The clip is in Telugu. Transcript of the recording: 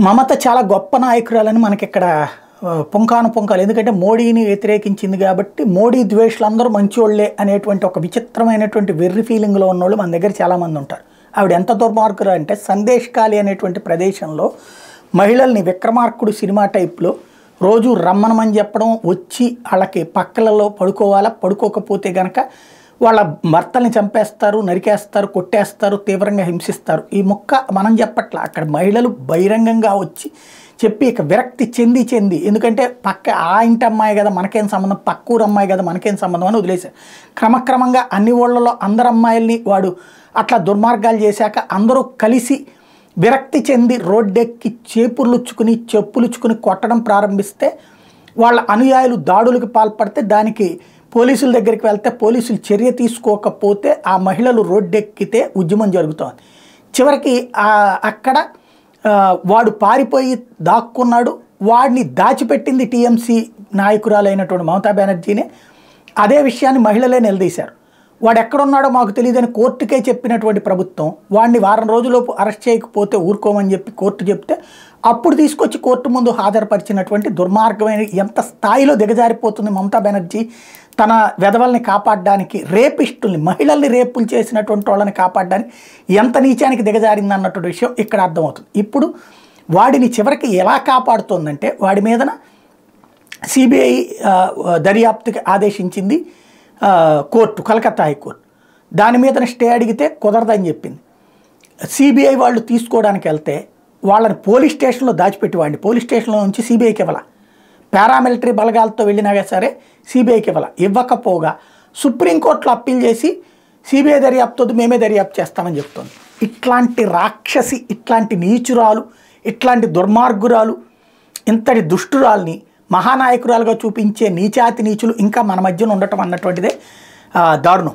మమత చాలా గొప్ప నాయకురాలని మనకిక్కడ పుంకాను పుంకాలు. ఎందుకంటే మోడీని వ్యతిరేకించింది కాబట్టి మోడీ ద్వేషులందరూ మంచోళ్లే అనేటువంటి ఒక విచిత్రమైనటువంటి వెర్రి ఫీలింగ్లో ఉన్నోళ్ళు మన దగ్గర చాలామంది ఉంటారు. ఆవిడ ఎంత దుర్మార్గురు అంటే సందేశ్కాళి అనేటువంటి ప్రదేశంలో మహిళల్ని విక్రమార్కుడు సినిమా టైప్లో రోజు రమ్మనమని చెప్పడం, వచ్చి వాళ్ళకి పక్కలలో పడుకోవాలా, పడుకోకపోతే గనక వాళ్ళ భర్తల్ని చంపేస్తారు, నరికేస్తారు, కొట్టేస్తారు, తీవ్రంగా హింసిస్తారు. ఈ ముక్క మనం చెప్పట్లా, అక్కడ మహిళలు బహిరంగంగా వచ్చి చెప్పి ఇక విరక్తి చెంది ఎందుకంటే పక్క ఆ ఇంటి అమ్మాయి కదా మనకేం సంబంధం, పక్క ఊరు అమ్మాయి కదా మనకేం సంబంధం అని వదిలేశారు. క్రమక్రమంగా అన్ని ఊళ్ళలో అందరు అమ్మాయిల్ని వాడు అట్లా దుర్మార్గాలు చేశాక అందరూ కలిసి విరక్తి చెంది రోడ్డెక్కి చేపుర్లుచ్చుకుని చెప్పులుచ్చుకుని కొట్టడం ప్రారంభిస్తే వాళ్ళ అనుయాయులు దాడులకు పాల్పడితే దానికి పోలీసుల దగ్గరికి వెళ్తే పోలీసులు చర్య తీసుకోకపోతే ఆ మహిళలు రోడ్డెక్కితే ఉద్యమం జరుగుతోంది. చివరికి అక్కడ వాడు పారిపోయి దాక్కున్నాడు. వాడిని దాచిపెట్టింది టీఎంసీ నాయకురాలైనటువంటి మమతా బెనర్జీనే. అదే విషయాన్ని మహిళలే నిలదీశారు. వాడు ఎక్కడున్నాడో మాకు తెలియదని కోర్టుకే చెప్పినటువంటి ప్రభుత్వం వాడిని వారం రోజులలోపు అరెస్ట్ చేయకపోతే ఊరుకోమని చెప్పి కోర్టు చెప్తే అప్పుడు తీసుకొచ్చి కోర్టు ముందు హాజరుపరిచినటువంటి దుర్మార్గమైన ఎంత స్థాయిలో దిగజారిపోతుంది మమతా బెనర్జీ తన వెధవల్ని కాపాడడానికి, రేపిస్టుల్ని మహిళల్ని రేపులు చేసినటువంటి వాళ్ళని కాపాడడానికి ఎంత నీచానికి దిగజారింది అన్నటువంటి విషయం ఇక్కడ అర్థమవుతుంది. ఇప్పుడు వాడిని చివరికి ఎలా కాపాడుతోందంటే వాడి మీదన సిబిఐ దర్యాప్తుకి ఆదేశించింది కోర్టు, కలకత్తా హైకోర్టు. దాని మీద స్టే అడిగితే కుదరదని చెప్పింది. సిబిఐ వాళ్ళు తీసుకోవడానికి వెళ్తే వాళ్ళని పోలీస్ స్టేషన్లో దాచిపెట్టి వాడిని పోలీస్ స్టేషన్లో నుంచి సిబిఐకి ఇవ్వాల. పారామిలిటరీ బలగాలతో వెళ్ళినా సరే సిబిఐకి ఇవ్వకపోగా సుప్రీంకోర్టులో అప్పీల్ చేసి సిబిఐ దర్యాప్తు మేమే దర్యాప్తు చేస్తామని చెప్తుంది. ఇట్లాంటి రాక్షసి, ఇట్లాంటి నీచురాలు, ఇట్లాంటి దుర్మార్గురాలు, ఇంతటి దుష్టురాల్ని మహానాయకురాలుగా చూపించే నీచాతి నీచులు ఇంకా మన మధ్యన ఉండటం అన్నటువంటిదే దారుణం.